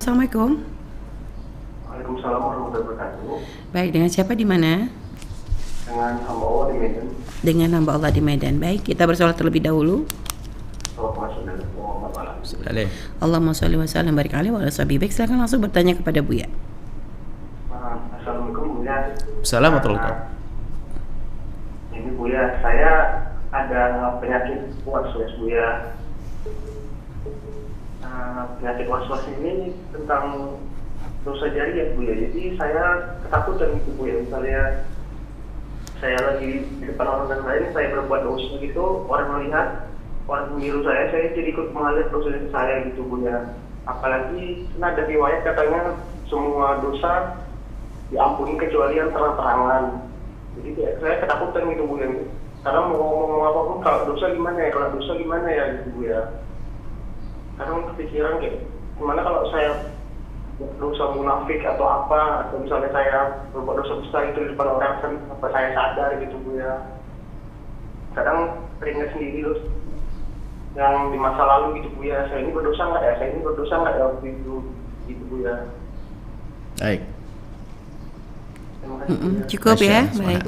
Assalamualaikum. Waalaikumsalam warahmatullahi wabarakatuh. Baik, dengan siapa di mana? Dengan hamba Allah di Medan. Dengan hamba Allah di Medan. Baik, kita bersolat terlebih dahulu. Allahumma sholli wa sallim barik alaihi wa ala sahbihi. Baik, silakan langsung bertanya kepada Buya. Assalamualaikum Buya. Assalamualaikum. Ini Buya, saya ada penyakit waswas Buya. Penyakit waswas ini tentang dosa jariah Buya. Jadi saya ketakutan gitu Buya. Misalnya saya lagi di depan orang lain, saya berbuat dosa gitu, orang melihat, orang mengiru saya jadi ikut mengalir dosa saya gitu Buya. Apalagi ada riwayat katanya semua dosa diampuni kecuali yang terang-terangan. Jadi saya ketakutan gitu Buya. Karena mau ngomong apapun, kalau dosa gimana ya gitu Buya. Kadang kepikiran kayak gimana kalau saya dosa munafik atau apa, atau misalnya saya berbuat dosa besar itu di depan orang, apa saya sadar gitu Buya. Kadang teringat sendiri terus yang di masa lalu gitu Buya, saya ini berdosa nggak ya waktu itu gitu Buya. Baik. Terima kasih Buya. Cukup ya, baik.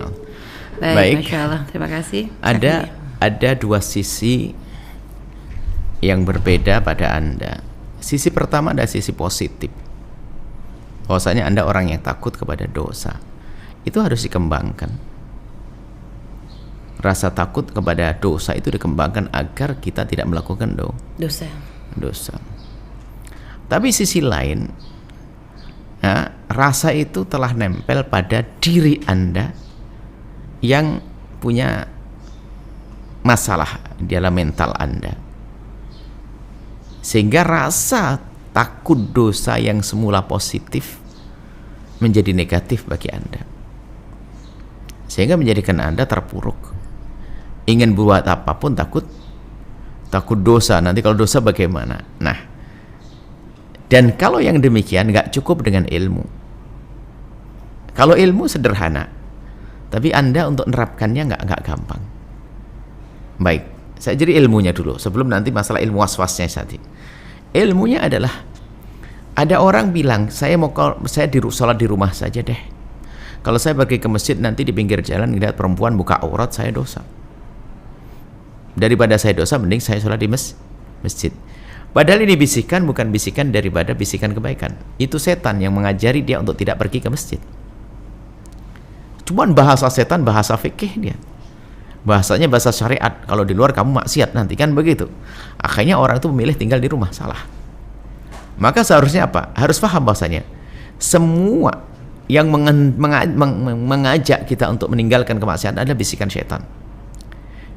Baik, Masya Allah, terima kasih. Ada dua sisi yang berbeda pada Anda. Sisi pertama ada sisi positif. Bahwasanya Anda orang yang takut kepada dosa. Itu harus dikembangkan. Rasa takut kepada dosa itu dikembangkan agar kita tidak melakukan dosa. Tapi sisi lain, rasa itu telah nempel pada diri Anda yang punya masalah di dalam mental Anda. Sehingga rasa takut dosa yang semula positif menjadi negatif bagi Anda. Sehingga menjadikan Anda terpuruk. Ingin buat apapun takut dosa. Nanti kalau dosa bagaimana? Nah, dan kalau yang demikian nggak cukup dengan ilmu. Kalau ilmu sederhana, tapi Anda untuk menerapkannya nggak gampang. Baik, saya jadi ilmunya dulu sebelum nanti masalah ilmu waswasnya tadi. Ilmunya adalah ada orang bilang saya sholat di rumah saja deh. Kalau saya pergi ke masjid nanti di pinggir jalan lihat perempuan buka aurat, saya dosa. Daripada saya dosa mending saya sholat di masjid. Padahal ini bisikan bukan bisikan daripada bisikan kebaikan. Itu setan yang mengajari dia untuk tidak pergi ke masjid. Cuman bahasa setan bahasa fikih dia. Bahasanya bahasa syariat. Kalau di luar kamu maksiat nanti kan begitu. Akhirnya orang itu memilih tinggal di rumah, salah. Maka seharusnya apa? Harus paham bahasanya semua yang mengajak kita untuk meninggalkan kemaksiatan adalah bisikan setan.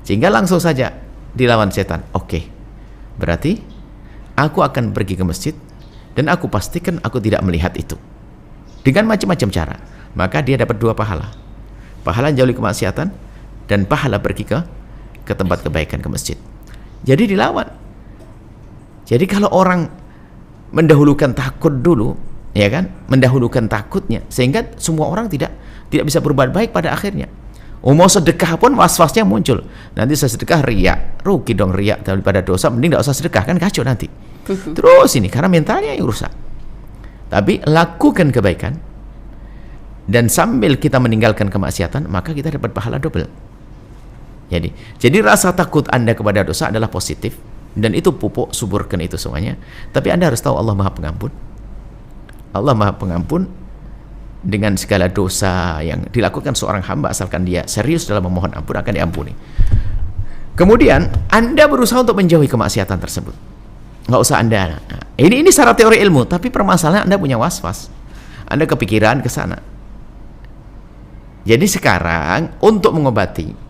Sehingga langsung saja dilawan setan. Oke, berarti aku akan pergi ke masjid dan aku pastikan aku tidak melihat itu. Dengan macam-macam cara. Maka dia dapat dua pahala. Pahala jauhi kemaksiatan dan pahala pergi ke tempat kebaikan, ke masjid. Jadi dilawan. Jadi kalau orang mendahulukan takut dulu, ya kan? Mendahulukan takutnya sehingga semua orang tidak bisa berbuat baik pada akhirnya. Mau sedekah pun was-wasnya muncul. Nanti saya sedekah riya, rugi dong riya daripada dosa, mending tidak usah sedekah kan kacau nanti. Terus ini karena mentalnya yang rusak. Tapi lakukan kebaikan dan sambil kita meninggalkan kemaksiatan, maka kita dapat pahala double. Jadi rasa takut Anda kepada dosa adalah positif dan itu pupuk, suburkan itu semuanya. Tapi Anda harus tahu Allah Maha Pengampun. Allah Maha Pengampun dengan segala dosa yang dilakukan seorang hamba asalkan dia serius dalam memohon ampun akan diampuni. Kemudian Anda berusaha untuk menjauhi kemaksiatan tersebut. Nggak usah Anda. Ini secara teori ilmu, tapi permasalahan Anda punya was-was. Anda kepikiran ke sana. Jadi sekarang untuk mengobati,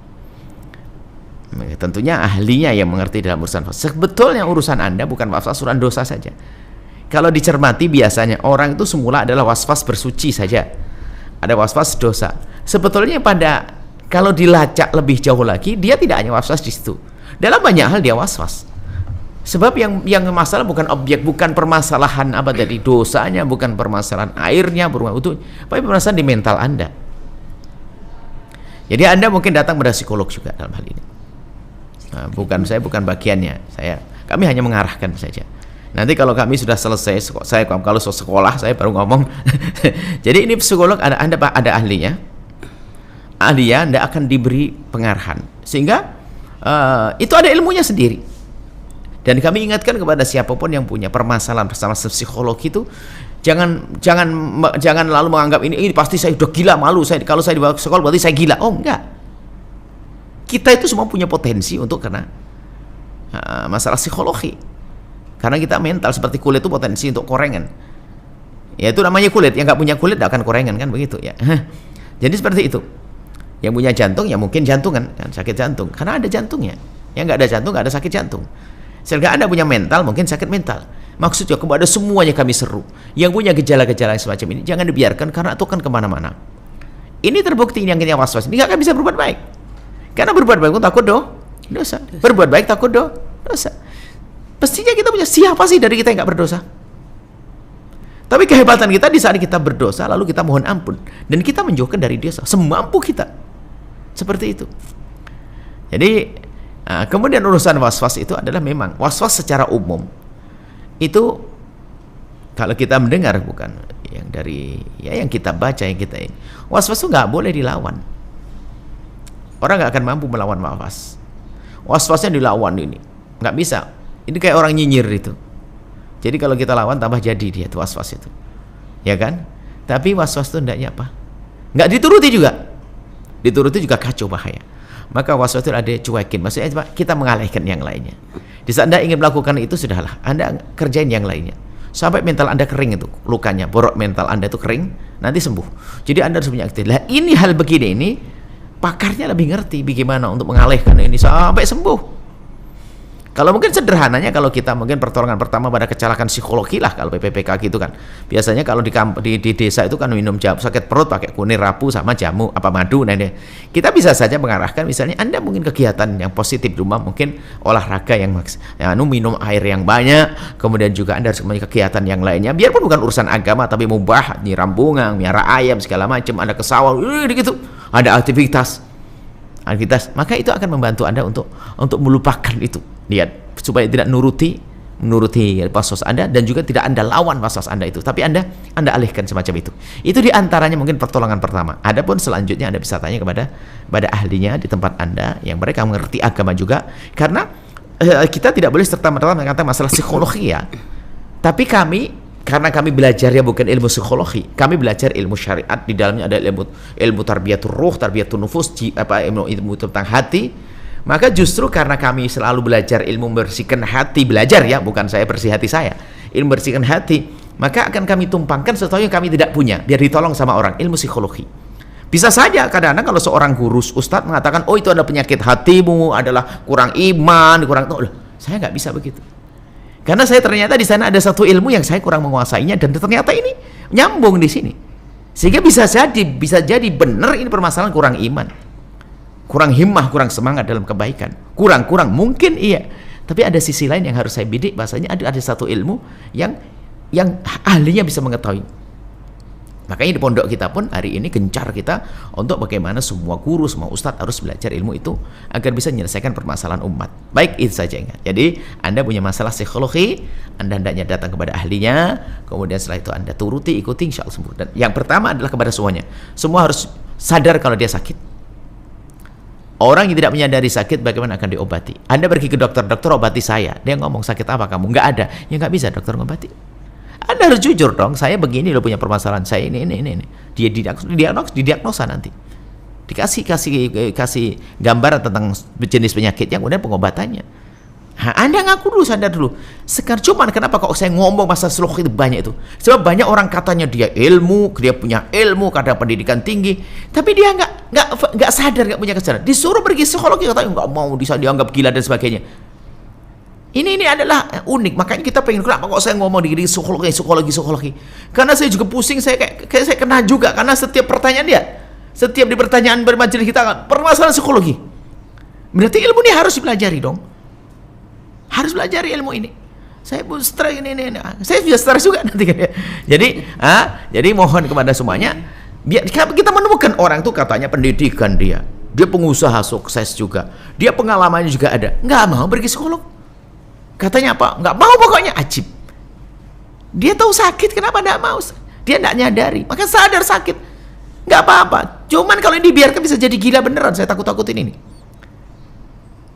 tentunya ahlinya yang mengerti dalam urusan waswas. Sebetulnya urusan Anda bukan waswas, urusan dosa saja. Kalau dicermati biasanya orang itu semula adalah waswas bersuci saja. Ada waswas dosa. Sebetulnya kalau dilacak lebih jauh lagi, dia tidak hanya waswas di situ. Dalam banyak hal dia waswas. Sebab yang masalah bukan objek, bukan permasalahan apa tadi dosanya, bukan permasalahan airnya, tapi permasalahan di mental Anda. Jadi Anda mungkin datang pada psikolog juga dalam hal ini. Saya bukan bagiannya. Kami hanya mengarahkan saja. Nanti kalau kami sudah selesai, saya kalau sekolah saya baru ngomong. Jadi ini psikolog ada ahlinya. Ahlinya Anda akan diberi pengarahan. Sehingga itu ada ilmunya sendiri. Dan kami ingatkan kepada siapapun yang punya permasalahan bersama psikologi itu, jangan lalu menganggap ini pasti saya udah gila, malu. Kalau saya dibawa ke sekolah berarti saya gila. Oh, enggak. Kita itu semua punya potensi untuk kena masalah psikologi. Karena kita mental, seperti kulit itu potensi untuk korengan. Ya itu namanya kulit. Yang nggak punya kulit nggak akan korengan, kan begitu ya. Jadi seperti itu. Yang punya jantung ya mungkin jantungan, kan sakit jantung. Karena ada jantungnya. Yang nggak ada jantung nggak ada sakit jantung. Sehingga Anda punya mental mungkin sakit mental. Maksudnya kepada semuanya kami seru. Yang punya gejala-gejala semacam ini jangan dibiarkan, karena itu kan kemana-mana. Ini terbukti yang was-was. Ini nggak akan bisa berbuat baik. Karena berbuat baik pun takut dosa. Berbuat baik takut dosa. Pastinya kita punya, siapa sih dari kita yang nggak berdosa? Tapi kehebatan kita di saat kita berdosa lalu kita mohon ampun dan kita menjauhkan dari dosa semampu kita. Seperti itu. Jadi kemudian urusan was-was itu adalah memang was-was secara umum itu kalau kita mendengar, bukan yang dari yang kita baca, yang kita ini, was-was itu nggak boleh dilawan. Orang nggak akan mampu melawan was-was. Was-wasnya dilawan ini nggak bisa. Ini kayak orang nyinyir itu. Jadi kalau kita lawan tambah jadi dia tuh was-was itu. Ya kan? Tapi was-was itu hendaknya apa? Nggak dituruti juga. Dituruti juga kacau, bahaya. Maka was-was itu ada cuekin. Maksudnya apa? Kita mengalihkan yang lainnya. Di saat Anda ingin melakukan itu, sudahlah. Anda kerjain yang lainnya. Sampai mental Anda kering itu. Lukanya, borok mental Anda itu kering. Nanti sembuh. Jadi Anda harus punya aktivitas. Lah ini hal begini ini, pakarnya lebih ngerti bagaimana untuk mengalihkan ini sampai sembuh. Kalau mungkin sederhananya, kalau kita mungkin pertolongan pertama pada kecelakaan psikologi lah, kalau PPPK gitu kan. Biasanya kalau di desa itu kan minum jamu sakit perut pakai kunir rapuh sama jamu apa madu. Nah, kita bisa saja mengarahkan, misalnya Anda mungkin kegiatan yang positif di rumah, mungkin olahraga yang minum air yang banyak, kemudian juga Anda harus mempunyai kegiatan yang lainnya, biarpun bukan urusan agama tapi mubah, nyiram bunga, miara ayam segala macam, Anda ke sawah, gitu. Ada aktivitas, maka itu akan membantu Anda untuk melupakan itu. Lihat, supaya tidak menuruti was-was Anda, dan juga tidak Anda lawan was-was Anda itu, tapi Anda alihkan semacam itu. Itu diantaranya mungkin pertolongan pertama. Adapun selanjutnya Anda bisa tanya kepada ahlinya di tempat Anda, yang mereka mengerti agama juga, karena kita tidak boleh serta-merta mengatakan masalah psikologi ya. Tapi karena kami belajar ya bukan ilmu psikologi, kami belajar ilmu syariat, di dalamnya ada ilmu tarbiyatul ruh, tarbiyatul nufus, ilmu tentang hati. Maka justru karena kami selalu belajar ilmu membersihkan hati, belajar ya, bukan saya bersih hati saya, ilmu membersihkan hati, maka akan kami tumpangkan sesuatu yang kami tidak punya, biar ditolong sama orang, ilmu psikologi. Bisa saja kadang-kadang kalau seorang guru ustadz mengatakan, oh itu adalah penyakit hatimu, adalah kurang iman, kurang tahu. Saya nggak bisa begitu. Karena saya ternyata di sana ada satu ilmu yang saya kurang menguasainya, dan ternyata ini nyambung di sini. Sehingga bisa jadi benar ini permasalahan kurang iman, kurang himmah, kurang semangat dalam kebaikan, kurang mungkin iya, tapi ada sisi lain yang harus saya bidik. Bahasanya ada satu ilmu yang ahlinya bisa mengetahui. Makanya di pondok kita pun hari ini gencar kita untuk bagaimana semua guru, semua ustadz harus belajar ilmu itu agar bisa menyelesaikan permasalahan umat. Baik, itu saja. Jadi Anda punya masalah psikologi, Anda hendaknya datang kepada ahlinya, kemudian setelah itu Anda turuti, ikuti, insya Allah sembuh. Dan yang pertama adalah kepada semuanya, semua harus sadar kalau dia sakit. Orang yang tidak menyadari sakit, bagaimana akan diobati? Anda pergi ke dokter obati saya. Dia ngomong, sakit apa kamu? Nggak ada. Ya nggak bisa dokter ngobati. Anda harus jujur dong, saya begini loh punya permasalahan, saya ini. Dia didiagnosa nanti. Dikasih gambaran tentang jenis penyakitnya, kemudian pengobatannya. Anda ngaku dulu, sadar dulu. Sekarang cuman kenapa kok saya ngomong masalah psikologi itu banyak itu? Sebab banyak orang katanya dia punya ilmu, kadang pendidikan tinggi, tapi dia nggak sadar, nggak punya kesadaran. Disuruh pergi psikologi, katanya nggak mau, dianggap gila dan sebagainya. Ini adalah unik. Makanya kita pengen, kenapa kok saya ngomong di psikologi? Karena saya juga pusing, saya kayak saya kena juga, karena setiap pertanyaan di pertanyaan bermajelis kita permasalahan psikologi. Berarti ilmu ini harus dipelajari dong. Harus belajar ilmu ini. Saya pun stres ini. Saya juga stres juga nanti. Jadi mohon kepada semuanya, biar kita menemukan orang itu katanya pendidikan dia pengusaha sukses juga, dia pengalamannya juga ada, nggak mau pergi psikolog. Katanya apa? Nggak mau, pokoknya ajib. Dia tahu sakit, kenapa tidak mau? Dia tidak nyadari, maka sadar sakit. Nggak apa-apa. Cuman kalau ini dibiarkan bisa jadi gila beneran, saya takut-takutin ini.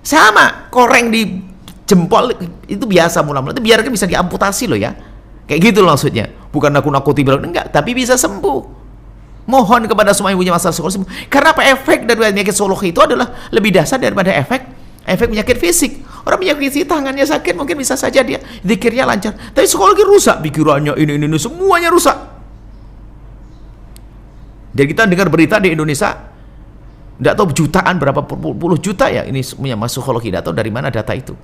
Sama, koreng di jempol itu biasa mula-mula. Itu biarkan bisa diamputasi loh ya. Kayak gitu loh maksudnya. Bukan nakuti bilang enggak, tapi bisa sembuh. Mohon kepada semua yang punya masalah psikologis sembuh. Karena apa? Efek dari penyakit psikologi itu adalah lebih dahsyat daripada efek penyakit fisik. Orang penyakit fisik tangannya sakit mungkin bisa saja dia zikirnya lancar, tapi psikologi rusak, pikirannya ini semuanya rusak. Dan kita dengar berita di Indonesia, tidak tahu jutaan, berapa puluh juta ya ini punya psikologi, tidak tahu dari mana data itu.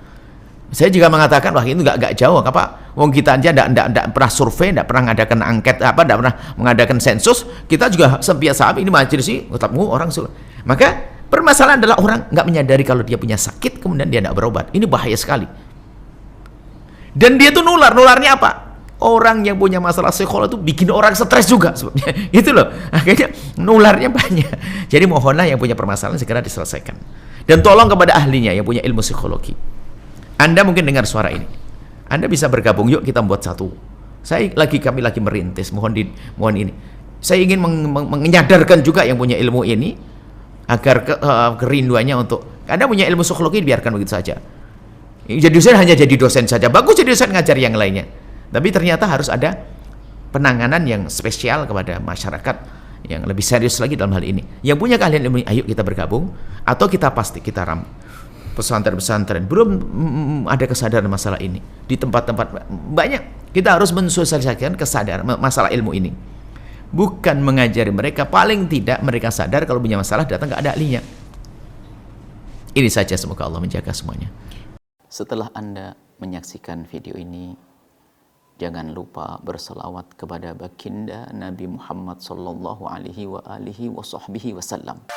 Saya juga mengatakan wah itu nggak jauh, apa? Wong kita aja tidak pernah survei, tidak pernah mengadakan angket, tidak pernah mengadakan sensus. Kita juga biasa ini majelis sih, ketemu orang. Maka permasalahan adalah orang nggak menyadari kalau dia punya sakit, kemudian dia tidak berobat. Ini bahaya sekali. Dan dia tuh nularnya apa? Orang yang punya masalah psikolog itu bikin orang stres juga sebabnya. Itu loh. Akhirnya nularnya banyak. Jadi mohonlah yang punya permasalahan segera diselesaikan. Dan tolong kepada ahlinya yang punya ilmu psikologi. Anda mungkin dengar suara ini. Anda bisa bergabung, yuk kita membuat satu. Kami lagi merintis, mohon ini. Saya ingin menyadarkan juga yang punya ilmu ini agar kerinduannya untuk Anda punya ilmu psikologi biarkan begitu saja. Jadi dosen hanya jadi dosen saja. Bagus jadi dosen ngajar yang lainnya. Tapi ternyata harus ada penanganan yang spesial kepada masyarakat yang lebih serius lagi dalam hal ini. Yang punya keahlian ilmu, ayo kita bergabung atau kita pesantren-pesantren belum ada kesadaran masalah ini di tempat-tempat banyak. Kita harus mensosialisasikan kesadaran masalah ilmu ini, bukan mengajari mereka. Paling tidak mereka sadar kalau punya masalah datang nggak ada ahlinya. Ini saja, semoga Allah menjaga semuanya. Setelah Anda menyaksikan video ini, jangan lupa berselawat kepada baginda Nabi Muhammad sallallahu alaihi wa alihi wa sahbihi wasallam.